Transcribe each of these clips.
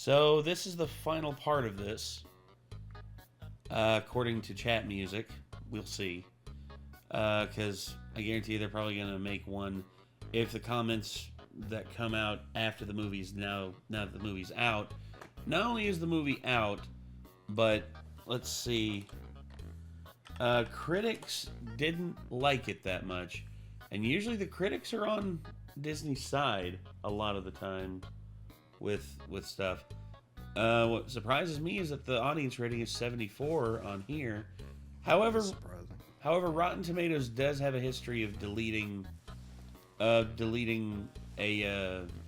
So this is the final part of this. According to chat music, we'll see. Because I guarantee they're probably going to make one if the comments that come out after the movie's now that the movie's out. Not only is the movie out, but let's see. Critics didn't like it that much. And usually the critics are on Disney's side a lot of the time with stuff. What surprises me is that the audience rating is 74 on here. However, Rotten Tomatoes does have a history of deleting a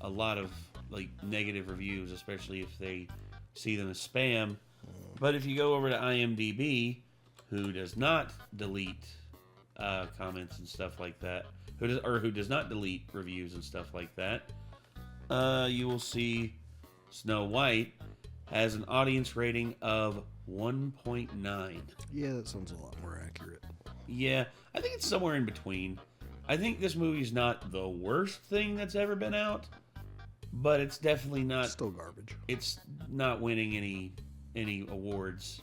lot of like negative reviews, especially if they see them as spam. But if you go over to IMDb, who does not delete comments and stuff like that, who does not delete reviews and stuff like that, you will see Snow White has an audience rating of 1.9. Yeah, that sounds a lot more accurate. Yeah, I think it's somewhere in between. I think this movie's not the worst thing that's ever been out, but it's definitely not... Still garbage. It's not winning any awards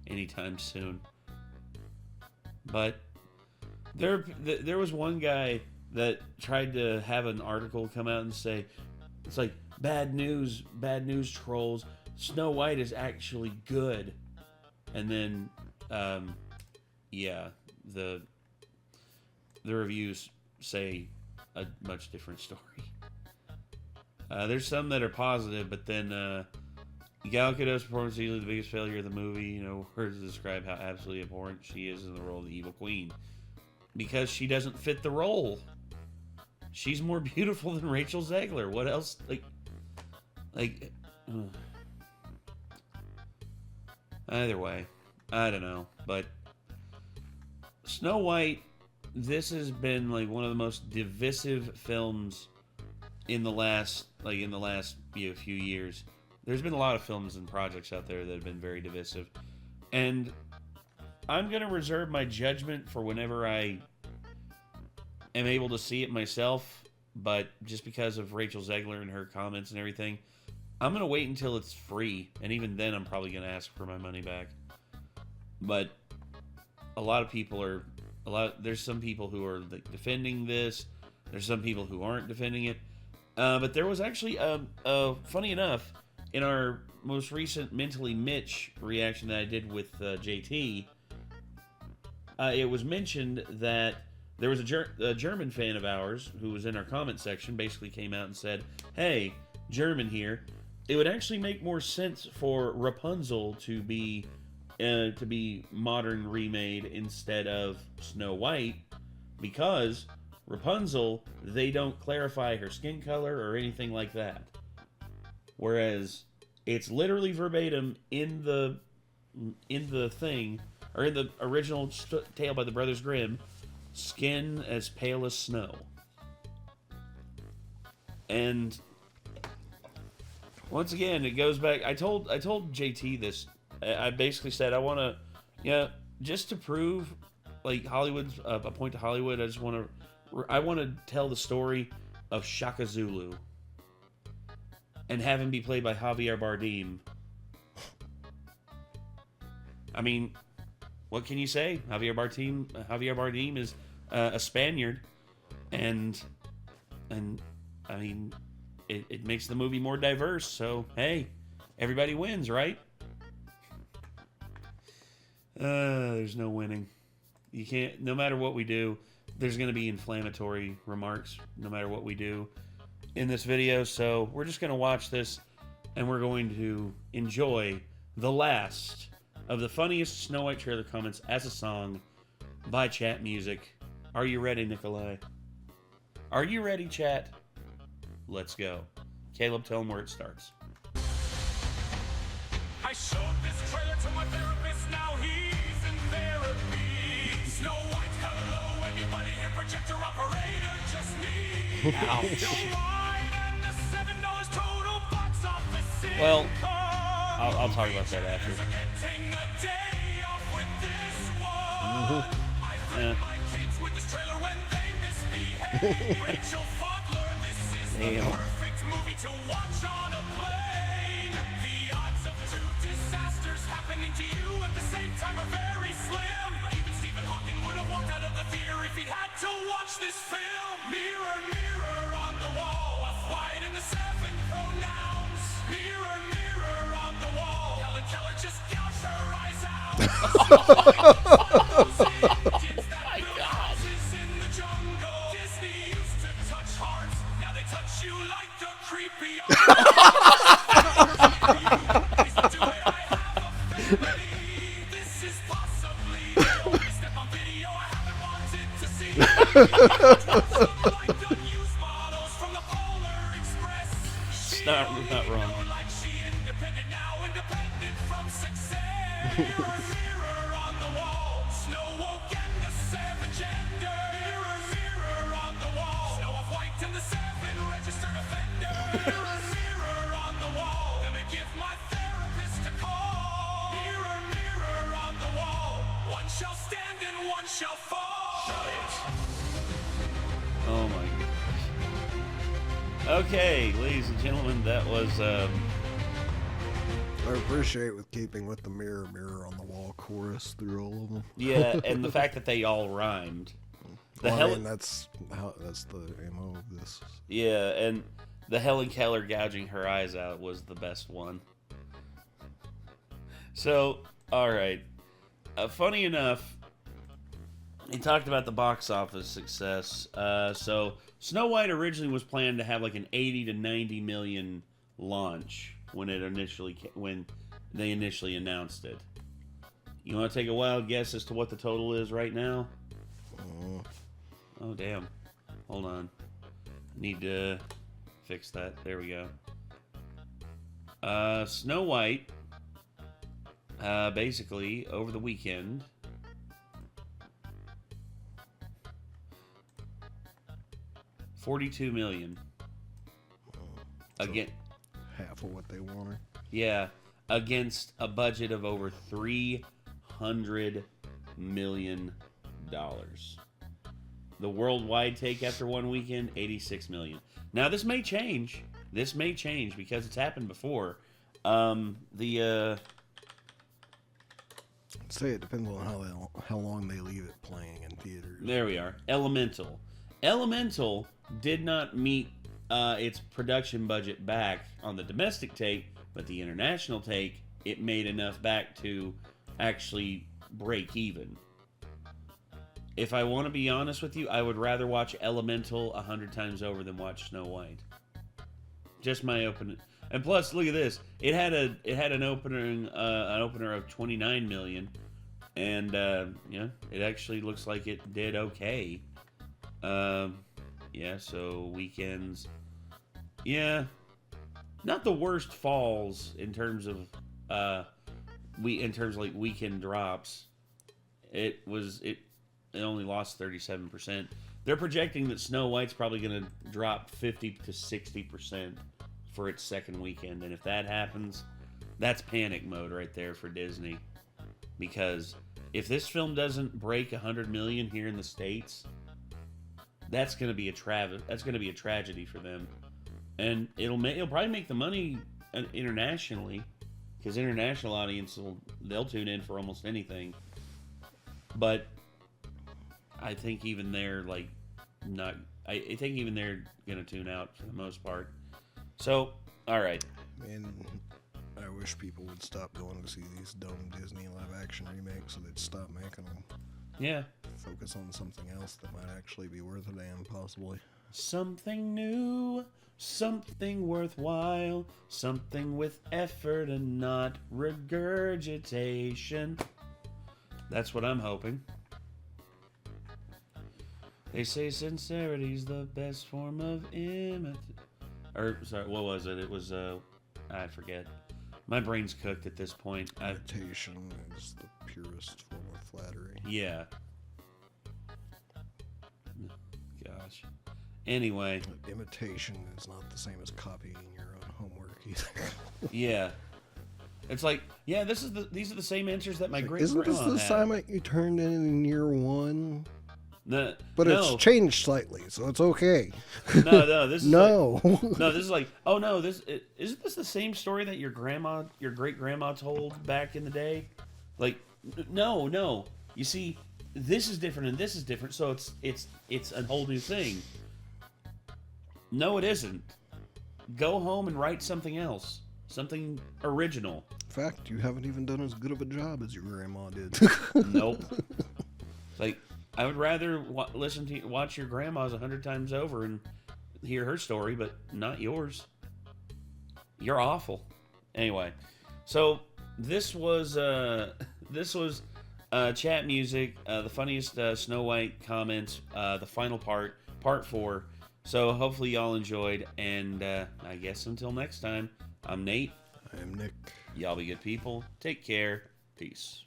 anytime soon. But there was one guy that tried to have an article come out and say, it's like, bad news trolls, Snow White is actually good. And then, yeah, the reviews say a much different story. There's some that are positive, but then Gal Gadot's performance is usually the biggest failure of the movie. You know, words to describe how absolutely abhorrent she is in the role of the evil queen. Because she doesn't fit the role. She's more beautiful than Rachel Zegler. What else? Either way, I don't know. But Snow White, this has been like one of the most divisive films in the last few years. There's been a lot of films and projects out there that have been very divisive, and I'm gonna reserve my judgment for whenever I am able to see it myself. But just because of Rachel Zegler and her comments and everything, I'm gonna wait until it's free, and even then, I'm probably gonna ask for my money back. But a lot of people are there's some people who are like defending this. There's some people who aren't defending it. But there was actually, funny enough, in our most recent Mentally Mitch reaction that I did with JT, it was mentioned that there was a German fan of ours who was in our comment section, basically came out and said, hey, German here, it would actually make more sense for Rapunzel to be modern remade instead of Snow White, because Rapunzel, they don't clarify her skin color or anything like that. Whereas it's literally verbatim in the thing, or in the original tale by the Brothers Grimm, skin as pale as snow. And once again, it goes back. I told JT this. I basically said I want to, just to prove like Hollywood's a point to Hollywood. I want to tell the story of Shaka Zulu and have him be played by Javier Bardem. I mean, what can you say? Javier Bardem is a Spaniard, and I mean, it makes the movie more diverse. So hey, everybody wins, right? There's no winning. You can't. No matter what we do, there's going to be inflammatory remarks no matter what we do in this video. So we're just going to watch this, and we're going to enjoy the last of the funniest Snow White trailer comments as a song by chat music. Are you ready, Nikolai? Are you ready, chat? Let's go. Caleb, tell them where it starts. I showed this trailer to my therapist, now he's in therapy. Snow White, hello, anybody here, projector operator, just me. Ouch. And the $7 total box office income. Well, I'll talk about that after. Getting a day off with this one. I threaten my kids with this trailer when they misbehave. Rachel Fodler, this is the perfect movie to watch on a plane. happening to you at the same time are very slim. Even Stephen Hawking would have walked out of the theater if he'd had to watch this film. Mirror, mirror on the wall, off-white in the 7 pronouns. Mirror, mirror on the wall, Helen Keller just gouged her eyes out. My God. In the jungle, Disney used to touch hearts, now they touch you like the creepy. This is possibly the only step on video I haven't wanted to see. Like unused models from the Polar Express. It's not wrong. Like she independent now, independent from success. Mirror, mirror on the wall, Snow woke and the 7 gender. Mirror, mirror on the wall, Snow of white and the 7 registered offender. Mirror, mirror on the wall, let me give my therapist a call. Mirror, mirror on the wall, one shall stand and one shall fall. Shut it. Oh my gosh. Okay, ladies and gentlemen, that was I appreciate with keeping with the mirror, mirror on the wall chorus through all of them. yeah, and the fact that they all rhymed. The Well, hell, I mean, that's the MO of this. yeah, and the Helen Keller gouging her eyes out was the best one. So, all right. Funny enough, he talked about the box office success. So, Snow White originally was planned to have like an 80 to 90 million launch when they initially announced it. You want to take a wild guess as to what the total is right now? Oh, damn. Hold on. Need to fix that. There we go. Snow White, basically, over the weekend, $42 million. Again, Half of what they wanted. yeah, against a budget of over $300 million. The worldwide take after one weekend, $86 million. Now, this may change. This may change because it's happened before. I'd say it depends on how long they leave it playing in theaters. There we are. Elemental. Elemental did not meet its production budget back on the domestic take, but the international take, it made enough back to actually break even. If I want to be honest with you, I would rather watch Elemental 100 times over than watch Snow White. Just my opening. And plus, look at this. It had an opener of 29 million, and it actually looks like it did okay. So weekends, not the worst falls in terms of like weekend drops. It only lost 37%. They're projecting that Snow White's probably going to drop 50 to 60% for its second weekend, and if that happens, that's panic mode right there for Disney. Because if this film doesn't break 100 million here in the States, that's going to be a tragedy for them, and it'll probably make the money internationally, because international audience they'll tune in for almost anything. But I think even they're I think even they're gonna tune out for the most part. So, all right. And I wish people would stop going to see these dumb Disney live-action remakes, so they'd stop making them. Yeah. Focus on something else that might actually be worth a damn, possibly. Something new, something worthwhile, something with effort and not regurgitation. That's what I'm hoping. They say sincerity's the best form of what was it? It was, I forget. My brain's cooked at this point. Imitation is the purest form of flattery. Yeah. Gosh. Anyway. Imitation is not the same as copying your own homework either. Yeah. It's like, these are the same answers that my great Isn't grandma this the had. assignment you turned in year one? But it's changed slightly, so it's okay. No, this is No. no, this is like, oh no, isn't this the same story that your great grandma told back in the day? Like, no. You see, this is different and this is different, so it's a whole new thing. No, it isn't. Go home and write something else, something original. In fact, you haven't even done as good of a job as your grandma did. Nope. Like, I would rather watch your grandma's 100 times over and hear her story, but not yours. You're awful. Anyway, so this was chat music, the funniest Snow White comments, the final part 4. So hopefully y'all enjoyed, and I guess until next time, I'm Nate. I am Nick. Y'all be good people. Take care. Peace.